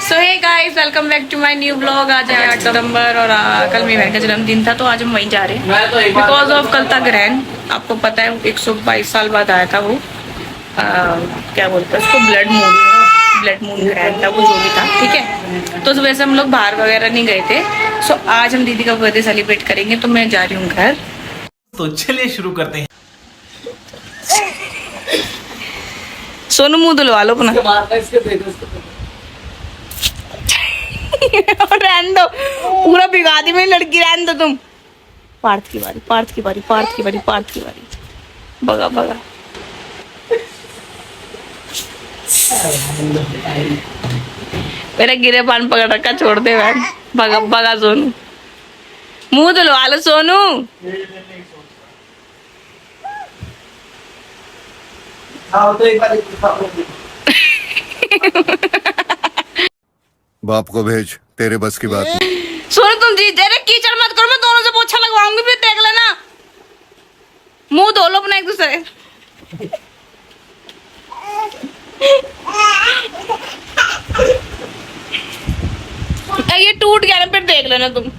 So hey guys, welcome back to my new blog. आज है 8 सितंबर और कल मेरी बहन का जन्मदिन था, तो आज हम वहीं जा रहे हैं बिकॉज ऑफ कल था ग्रहण। आपको पता है 122 साल बाद आया था वो क्या बोलते हैं उसको, ब्लड मून ग्रहण था वो, जो भी था। ठीक है, तो उस वजह से हम लोग बाहर वगैरह नहीं गए थे। सो आज हम दीदी का बर्थडे सेलिब्रेट करेंगे, तो मैं जा रही हूँ घर। तो चलिए शुरू करते हैं। सोनू मुंह धुलवा लो अपना। रहने दो, पूरा भिगा दी मेरी लड़की, रहने दो तुम। पार्थ की बारी, पार्थ की बारी, पार्थ की बारी, पार्थ की बारी। भगा भगा। मेरा गिरे पान पकड़ रखा, छोड़ दे बहन। भगा भगा सोनू, मुंह धुलवा लो सोनू। बाप को भेज, तेरे बस की बात नहीं। सोनू तुम जी तेरे कीचड़ मत करो, मैं दोनों से पोछा लगवाऊंगी, फिर देख लेना। मुंह धो लो अपना एक दूसरे। ये टूट गया ना, फिर देख लेना तुम।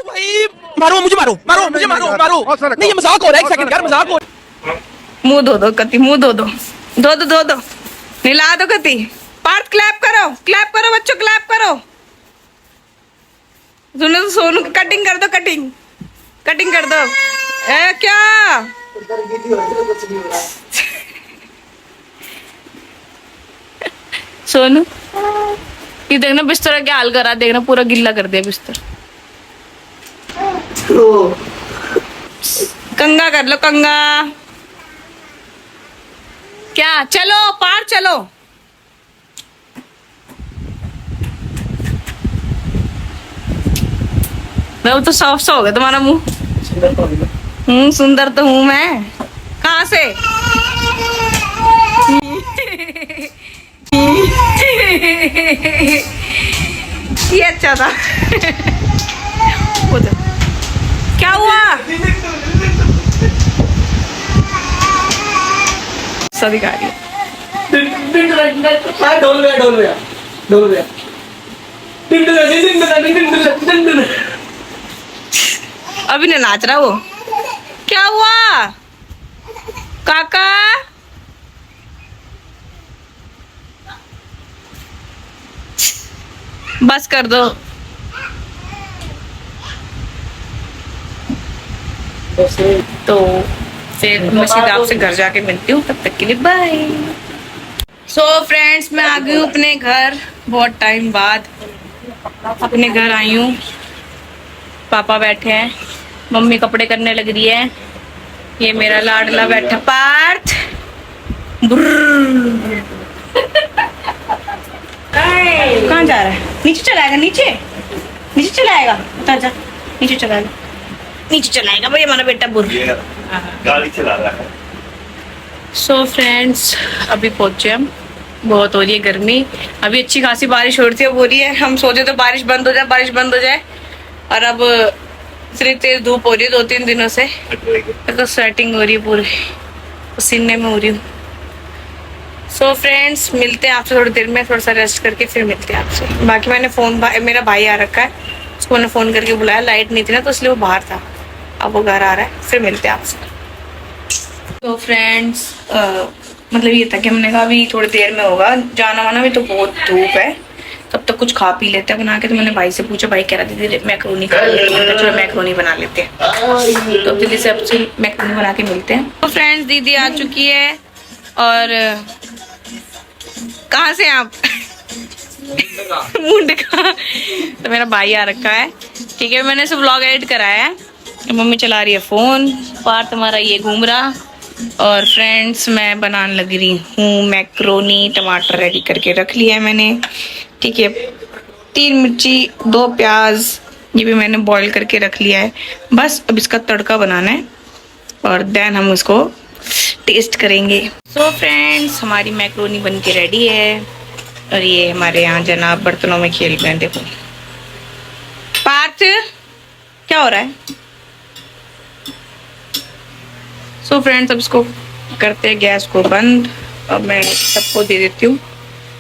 भाई मारो मुझे, मारो मारो मुझे, मारो मारो। नहीं ये मजाक हो रहा है, एक सेकंड यार, मजाक हो। मुंह धो दो कति, मुंह धो दो, धो दो धो दो, निला दो कति। पार्थ क्लैप करो बच्चों, क्लैप करो। सुनो तो सोनू की कटिंग कर दो, कटिंग कर दो। ए क्या सोनू, ये देखना बिस्तर क्या हाल करा, देखना पूरा गिल्ला कर दिया बिस्तर। कंगा कर लो, कंगा। क्या चलो पार चलो। अब तो सॉफ्ट हो गया तुम्हारा मुंह। सुंदर तो हूँ मैं। कहाँ से? ये अच्छा था। क्या हुआ? अधिकारी अभी ना नाच रहा वो। क्या हुआ काका? बस कर दो। तो फिर मैं सीधा आपसे घर जाके मिलती हूँ, तब तक के लिए बाय। सो फ्रेंड्स, मैं आ गई हूँ अपने घर, बहुत टाइम बाद अपने घर आई हूँ। पापा बैठे हैं, मम्मी कपड़े करने लग रही है, ये मेरा लाडला बैठा पार्थ। कहाँ जा रहा है? नीचे चलाएगा, नीचे चलाएगा। उतर जा, नीचे चलाएगा भाई हमारा बेटा बुर्र। गाड़ी चला रहा है। सो फ्रेंड्स, अभी पहुंचे हम। बहुत हो रही है गर्मी, अभी अच्छी खासी बारिश हो रही है। हम सोचे तो बारिश बंद हो जाए, और अब इतनी तेज धूप हो रही है 2-3 दिनों से, तो स्वेटिंग हो रही है, पूरे पसीने में हो रही हूँ। सो फ्रेंड्स, मिलते हैं आपसे थोड़ी देर में, थोड़ा सा रेस्ट करके फिर मिलते हैं आपसे। बाकी मैंने मेरा भाई आ रखा है, उसको मैंने फोन करके बुलाया, लाइट नहीं थी ना तो इसलिए वो बाहर था, अब वो घर आ रहा है, फिर मिलते हैं आपसे। तो फ्रेंड्स, मतलब ये था कि हमने कहा अभी थोड़ी देर में होगा जाना वाना, भी तो बहुत धूप है, तब तक कुछ खा पी लेते हैं बना के। तो मैंने भाई से पूछा, भाई कह रहा दीदी मैक्रोनी खा लेते हैं, चलो मैक्रोनी बना लेते हैं। तो दीदी से अब से मैक्रोनी बना के मिलते हैं। तो फ्रेंड्स, दीदी आ चुकी है, और कहाँ से आप? मुंड का। तो मेरा भाई आ रखा है, ठीक है। मैंने इसे व्लॉग एडिट कराया है, मम्मी चला रही है फोन, पार्थ हमारा ये घूम रहा, और फ्रेंड्स मैं बनाने लग रही हूँ मैक्रोनी। टमाटर रेडी करके रख लिया है मैंने, ठीक है। 3 मिर्ची 2 प्याज ये भी मैंने बॉईल करके रख लिया है। बस अब इसका तड़का बनाना है, और देन हम उसको टेस्ट करेंगे। सो फ्रेंड्स, हमारी मैक्रोनी बन के रेडी है, और ये हमारे यहाँ जनाब बर्तनों में खेल रहे हैं। देखो पार्थ, क्या हो रहा है? सो फ्रेंड्स, अब इसको करते हैं गैस को बंद। अब मैं सबको दे देती हूँ,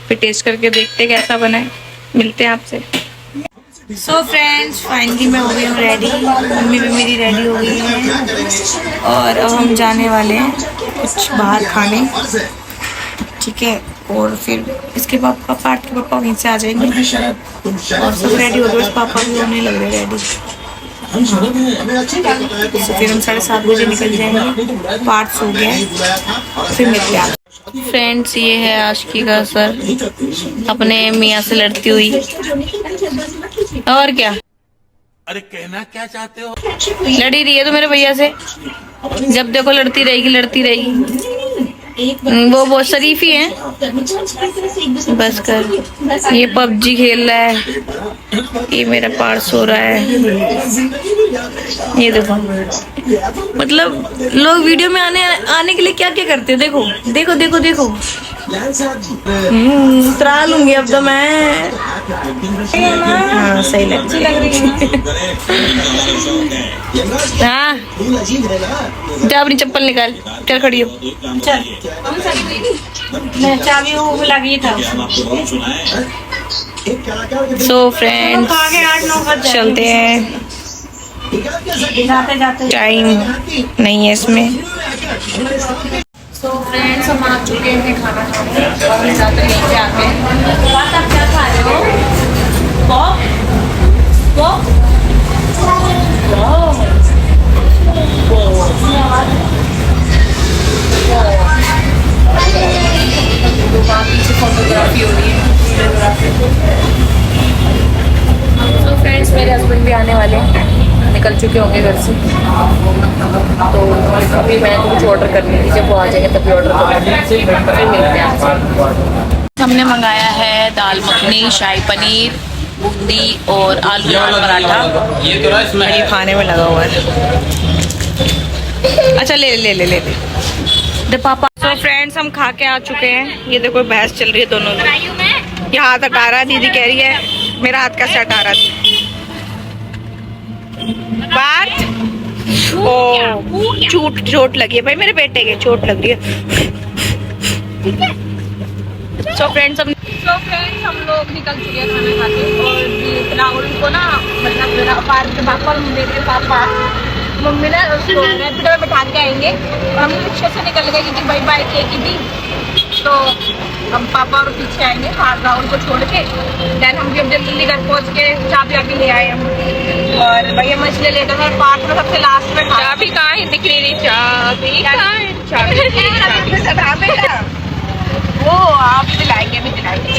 फिर टेस्ट करके देखते हैं कैसा बना है। मिलते हैं आपसे। सो फ्रेंड्स, फाइनली मैं हो गई हूँ रेडी, मम्मी भी मेरी रेडी हो गई है और अब हम जाने वाले हैं कुछ बाहर खाने, ठीक है। और फिर इसके पापा पार्ट के पापा वहीं से आ जाएंगे और सब रेडी हो गए, पापा भी होने लग रहे रेडी। तो फिर हम 7:30 बजे निकल जाएंगे, पार्ट सो गया है, फिर मिलते हैं। फ्रेंड्स, ये है आशिकी का सर अपने मियाँ से लड़ती हुई, और क्या। अरे कहना क्या चाहते हो? लड़ी रही है तो मेरे भैया से, जब देखो लड़ती रहेगी लड़ती रहेगी। वो बहुत शरीफी है, बस कर। ये पबजी खेल रहा है, ये मेरा पार्स हो रहा है। ये देखो, मतलब लोग वीडियो में आने के लिए क्या क्या करते हैं। देखो देखो देखो देखो, तरा लूंगी अब तो मैं। हाँ, सही लग रही है। हाँ, जा अपनी चप्पल निकाल, चल खड़ी हो, चल। मैं चाबी वो लगी था। सो फ्रेंड्स, चलते हैं, टाइम नहीं है इसमें। सो फ्रेंड्स, हम आ चुके हैं खाना खाने और हम ज़्यादा नीचे आते हैं। बात आप क्या खा रहे हो? पॉप पॉप पीछे फोटोग्राफी हो रही है। तो फ्रेंड्स, मेरे हस्बैंड भी आने वाले हैं, निकल चुके होंगे घर से, तो अभी मैं कुछ ऑर्डर करनी थी, जब वो आ जाएंगे तभी ऑर्डर करूँगी। फिर मिलते हैं आपसे। हमने मंगाया है दाल मखनी, शाही पनीर, बूंदी और आलू नान पराठा। ये खाने में लगा हुआ है। अच्छा, ले ले ले ले दे पापा। तो फ्रेंड्स, हम खा के आ चुके हैं। ये देखो बहस चल रही है दोनों में। ये हाथ हटा रहा है, दीदी कह रही है मेरा हाथ कैसे हटा रहा है। बात ओ चोट लगी है भाई, मेरे बेटे के चोट लग रही है। सो फ्रेंड्स, हम लोग निकल चुके हैं खाना खाते, और राहुल को ना, मतलब मेरा पार्क के पापा, मेरे पापा मम्मी ना उसको रैपिडो में बैठा के आएंगे और हम रिक्शे से निकल गए क्योंकि भाई बाइक की थी। तो हम पापा और पीछे आएंगे राहुल को छोड़ के। देन हम भी अब जल्दी घर पहुँच के चाबी आके ले आए हम, और भैया मछली लेकर था पार्क में सबसे लास्ट में। चाबी कहाँ है, दिख रही चाबी कहाँ है? चाबी वो आप दिलाएंगे, अभी दिलाएंगे।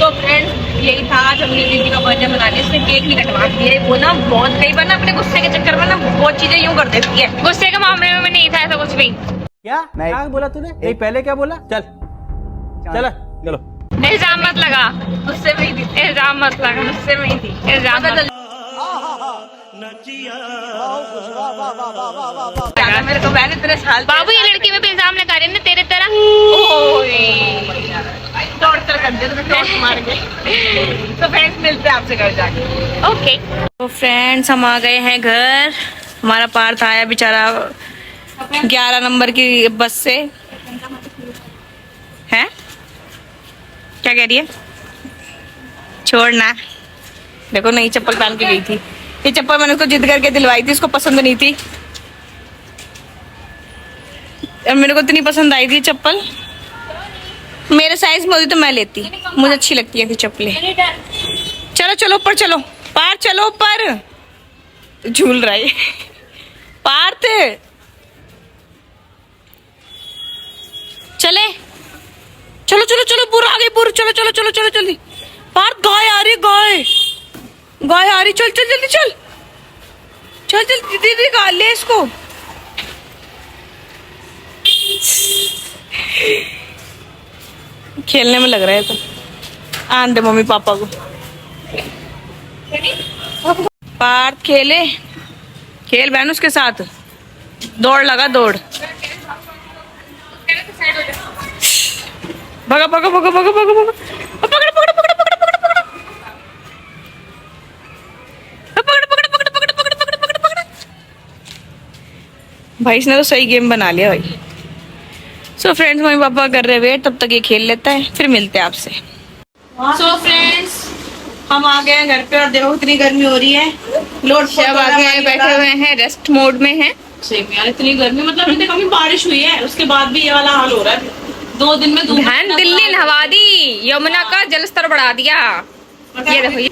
तो फ्रेंड्स, यही था आज हमने दीदी का बर्थडे मनाने। इसने केक नहीं कटवा दिया, वो ना बहुत कई बार ना अपने गुस्से के चक्कर में ना बहुत चीजें यूं कर देती है। गुस्से के मामले में नहीं था ऐसा कुछ भी। क्या बोला तूने? नहीं, पहले क्या बोला? चल चल चलो। इल्जाम मत लगा, गुस्से में ही थी। इल्जाम मत लगा, गुस्से में ही थी। इल्जाम मेरे को मैंने तेरे साल बाबू, ये लड़की में भी इल्जाम लगा रही है ना तेरे तरह। तो फ्रेंड्स, मिलते हैं आपसे घर जाके। ओके। तो फ्रेंड्स, हम आ गए हैं घर। हमारा पार्थ आया बेचारा 11 नंबर की बस से। हैं? क्या कह रही है? छोड़ना। देखो, नई चप्पल पहन के गई थी। ये चप्पल मैंने उसको जिद करके दिलवाई थी, उसको पसंद नहीं थी। मेरे को इतनी पसंद आई थी चप्पल, मेरे साइज में होती तो मैं लेती। मुझे अच्छी लगती है चप्पलें। चलो चलो ऊपर चलो, पार चलो ऊपर। झूल रहा है पार्थ, चले चलो चलो चलो, पूरा आगे पूरा, चलो चलो चलो चलो जल्दी। पार्थ, गाय आ रही, गाय गाय आ रही, चल चल जल्दी चल चल चल। दीदी गाल ले इसको। खेलने में लग रहा है तो आन दे मम्मी पापा को। पार्थ खेले, खेल बहन उसके साथ, दौड़ लगा दौड़। भगा भगा भगा भगा भगा भगा, पकड़ पकड़ पकड़ पकड़ पकड़ पकड़ पकड़ पकड़ पकड़ पकड़ पकड़ पकड़ भाई इसने तो सही गेम बना लिया भाई। सो फ्रेंड्स मम्मी पापा कर रहे वेट, तब तक ये खेल लेता है, फिर मिलते हैं आपसे। सो फ्रेंड्स हम आ गए हैं घर पे और देखो कितनी गर्मी हो रही है। लोड सब आ गए हैं, बैठे हुए हैं, रेस्ट मोड में हैं। सेम यार इतनी गर्मी, मतलब इतनी कभी बारिश हुई है उसके बाद भी ये वाला हाल हो रहा है। 2 दिन में बहन दिल्ली नहवा दी, यमुना का जलस्तर बढ़ा दिया। ये देखो ये